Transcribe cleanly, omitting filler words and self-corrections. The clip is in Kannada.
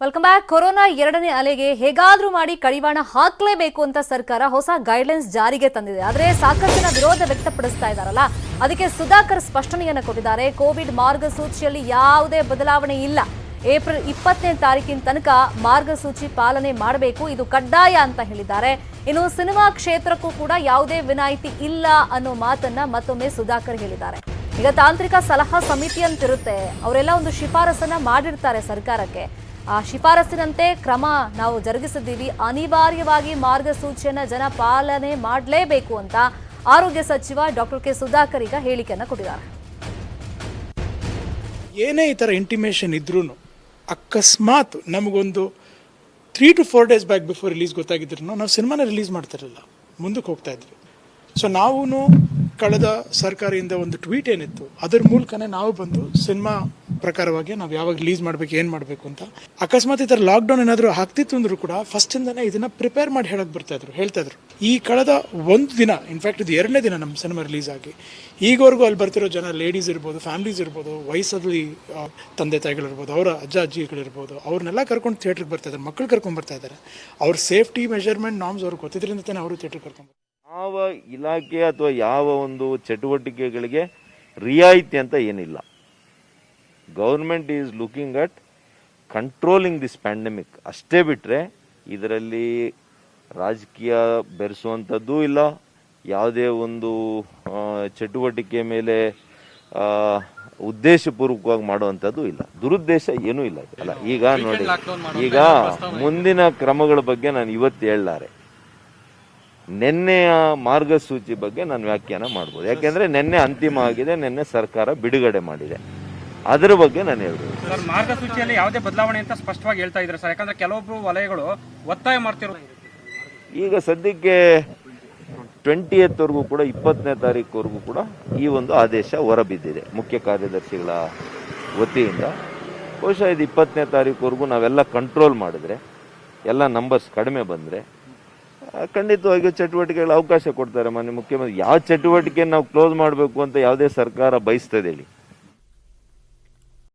Welcome back. ಕೊರೋನಾ ಎರಡನೇ ಅಲೆಗೆ ಹೇಗಾದ್ರೂ ಮಾಡಿ ಕಡಿವಾಣ ಹಾಕಲೇಬೇಕು ಅಂತ ಸರ್ಕಾರ ಹೊಸ ಗೈಡ್ಲೈನ್ಸ್ ಜಾರಿಗೆ ತಂದಿದೆ. ಆದರೆ ಸಾಕಷ್ಟು ಜನ ವಿರೋಧ ವ್ಯಕ್ತಪಡಿಸ್ತಾ ಇದ್ದಾರಲ್ಲ, ಅದಕ್ಕೆ ಸುಧಾಕರ್ ಸ್ಪಷ್ಟನೆಯನ್ನು ಕೊಟ್ಟಿದ್ದಾರೆ. ಕೋವಿಡ್ ಮಾರ್ಗಸೂಚಿಯಲ್ಲಿ ಯಾವುದೇ ಬದಲಾವಣೆ ಇಲ್ಲ. ಏಪ್ರಿಲ್ 20ನೇ ತಾರೀಕಿನ ತನಕ ಮಾರ್ಗಸೂಚಿ ಪಾಲನೆ ಮಾಡಬೇಕು, ಇದು ಕಡ್ಡಾಯ ಅಂತ ಹೇಳಿದ್ದಾರೆ. ಇನ್ನು ಸಿನಿಮಾ ಕ್ಷೇತ್ರಕ್ಕೂ ಕೂಡ ಯಾವುದೇ ವಿನಾಯಿತಿ ಇಲ್ಲ ಅನ್ನೋ ಮಾತನ್ನ ಮತ್ತೊಮ್ಮೆ ಸುಧಾಕರ್ ಹೇಳಿದ್ದಾರೆ. ಈಗ ತಾಂತ್ರಿಕ ಸಲಹಾ ಸಮಿತಿ ಅಂತಿರುತ್ತೆ, ಅವರೆಲ್ಲ ಒಂದು ಶಿಫಾರಸನ್ನ ಮಾಡಿರ್ತಾರೆ ಸರ್ಕಾರಕ್ಕೆ. ಆ ಶಿಫಾರಸಿನಂತೆ ಕ್ರಮ ನಾವು ಜರುಗಿಸಿದ್ದೀವಿ, ಅನಿವಾರ್ಯವಾಗಿ ಮಾರ್ಗಸೂಚಿಯನ್ನ ಜನ ಪಾಲನೆ ಮಾಡಲೇಬೇಕು ಅಂತ ಆರೋಗ್ಯ ಸಚಿವ ಡಾಕ್ಟರ್ ಕೆ ಸುಧಾಕರ್ ಈಗ ಹೇಳಿಕೆಯನ್ನು ಕೊಟ್ಟಿದ್ದಾರೆ. ಏನೇ ಈ ಥರ ಇಂಟಿಮೇಷನ್ ಇದ್ರೂ ಅಕಸ್ಮಾತ್ ನಮಗೊಂದು 3 to 4 days back before release ಗೊತ್ತಾಗಿದ್ರು ನಾವು ಸಿನಿಮಾನ ರಿಲೀಸ್ ಮಾಡ್ತಿರಲಿಲ್ಲ, ಮುಂದಕ್ಕೆ ಹೋಗ್ತಾ ಇದ್ವಿ. ಸೊ ನಾವು ಕಳೆದ ಸರ್ಕಾರದಿಂದ ಒಂದು ಟ್ವೀಟ್ ಏನಿತ್ತು ಅದರ ಮೂಲಕನೇ ನಾವು ಬಂದು ಸಿನಿಮಾ ಪ್ರಕಾರವಾಗಿ ನಾವು ಯಾವಾಗ ರಿಲೀಸ್ ಮಾಡಬೇಕು, ಏನು ಮಾಡಬೇಕು ಅಂತ. ಅಕಸ್ಮಾತ್ ಈ ಥರ ಲಾಕ್ಡೌನ್ ಏನಾದರೂ ಆಗ್ತಿತ್ತು ಅಂದರೂ ಕೂಡ ಫಸ್ಟಿಂದನೇ ಇದನ್ನು ಪ್ರಿಪೇರ್ ಮಾಡಿ ಹೇಳ್ತಾ ಇದ್ರು. ಈ ಕಳೆದ ಒಂದು ದಿನ, ಇನ್ಫ್ಯಾಕ್ಟ್ ಇದು 2ನೇ ದಿನ ನಮ್ಮ ಸಿನಿಮಾ ರಿಲೀಸ್ ಆಗಿ, ಈಗವರೆಗೂ ಅಲ್ಲಿ ಬರ್ತಿರೋ ಜನ ಲೇಡೀಸ್ ಇರ್ಬೋದು, ಫ್ಯಾಮಿಲೀಸ್ ಇರ್ಬೋದು, ವಯಸ್ಸಲ್ಲಿ ತಂದೆ ತಾಯಿಗಳಿರ್ಬೋದು, ಅವರ ಅಜ್ಜ ಅಜ್ಜಿಗಳಿರ್ಬೋದು, ಅವ್ರನ್ನೆಲ್ಲ ಕರ್ಕೊಂಡು ಥಿಯೇಟ್ರಿಗೆ ಬರ್ತಾ ಇದ್ದಾರೆ, ಮಕ್ಕಳು ಕರ್ಕೊಂಡು ಬರ್ತಾ ಇದ್ದಾರೆ. ಅವ್ರ ಸೇಫ್ಟಿ ಮೆಷರ್ಮೆಂಟ್ ನಾರ್ಮ್ಸ್ ಅವ್ರಿಗೆ ಗೊತ್ತಿದ್ರಿಂದ ತಾನೇ ಅವರು ಥಿಯೇಟ್ರಿಗೆ ಕರ್ಕೊಂಡು. ಯಾವ ಇಲಾಖೆ ಅಥವಾ ಯಾವ ಒಂದು ಚಟುವಟಿಕೆಗಳಿಗೆ ರಿಯಾಯಿತಿ ಅಂತ ಏನಿಲ್ಲ. Government is looking at controlling this pandemic ಅಷ್ಟೇ ಬಿಟ್ಟರೆ ಇದರಲ್ಲಿ ರಾಜಕೀಯ ಬೆರೆಸುವಂಥದ್ದು ಇಲ್ಲ, ಯಾವುದೇ ಒಂದು ಚಟುವಟಿಕೆ ಮೇಲೆ ಉದ್ದೇಶಪೂರ್ವಕವಾಗಿ ಮಾಡುವಂಥದ್ದು ಇಲ್ಲ, ದುರುದ್ದೇಶ ಏನೂ ಇಲ್ಲ. ಅಲ್ಲ, ಈಗ ನೋಡಿ, ಈಗ ಮುಂದಿನ ಕ್ರಮಗಳ ಬಗ್ಗೆ ನಾನು ಇವತ್ತು ಹೇಳಲಾರೆ. ನಿನ್ನೆಯ ಮಾರ್ಗಸೂಚಿ ಬಗ್ಗೆ ನಾನು ವ್ಯಾಖ್ಯಾನ ಮಾಡ್ಬೋದು, ಯಾಕೆಂದ್ರೆ ನಿನ್ನೆ ಅಂತಿಮ ಆಗಿದೆ, ನಿನ್ನೆ ಸರ್ಕಾರ ಬಿಡುಗಡೆ ಮಾಡಿದೆ, ಅದರ ಬಗ್ಗೆ ನಾನು ಹೇಳ್ಬೋದು. ಸರ್, ಮಾರ್ಗಸೂಚಿಯಲ್ಲಿ ಯಾವುದೇ ಬದಲಾವಣೆ ಅಂತ ಸ್ಪಷ್ಟವಾಗಿ ಹೇಳ್ತಾ ಇದ್ದಾರೆ ಸರ್, ಯಾಕಂದ್ರೆ ಕೆಲವೊಬ್ರು ವಲಯಗಳು ಒತ್ತಾಯ ಮಾಡ್ತಿರೋ. ಈಗ ಸದ್ಯಕ್ಕೆ 20th ವರೆಗೂ ಕೂಡ 20ನೇ ತಾರೀಕುವರೆಗೂ ಕೂಡ ಈ ಒಂದು ಆದೇಶ ಹೊರಬಿದ್ದಿದೆ ಮುಖ್ಯ ಕಾರ್ಯದರ್ಶಿಗಳ ವತಿಯಿಂದ. ಬಹುಶಃ ಇದು 20ನೇ ತಾರೀಕುವರೆಗೂ ನಾವೆಲ್ಲ ಕಂಟ್ರೋಲ್ ಮಾಡಿದ್ರೆ, ಎಲ್ಲ ನಂಬರ್ಸ್ ಕಡಿಮೆ ಬಂದರೆ ಖಂಡಿತವಾಗಿಯೂ ಚಟುವಟಿಕೆಗಳ ಅವಕಾಶ ಕೊಡ್ತಾರೆ ಮಾನ್ಯ ಮುಖ್ಯಮಂತ್ರಿ. ಯಾವ ಚಟುವಟಿಕೆ ನಾವು ಕ್ಲೋಸ್ ಮಾಡಬೇಕು ಅಂತ ಯಾವುದೇ ಸರ್ಕಾರ ಬಯಸ್ತದೆ ಹೇಳಿ.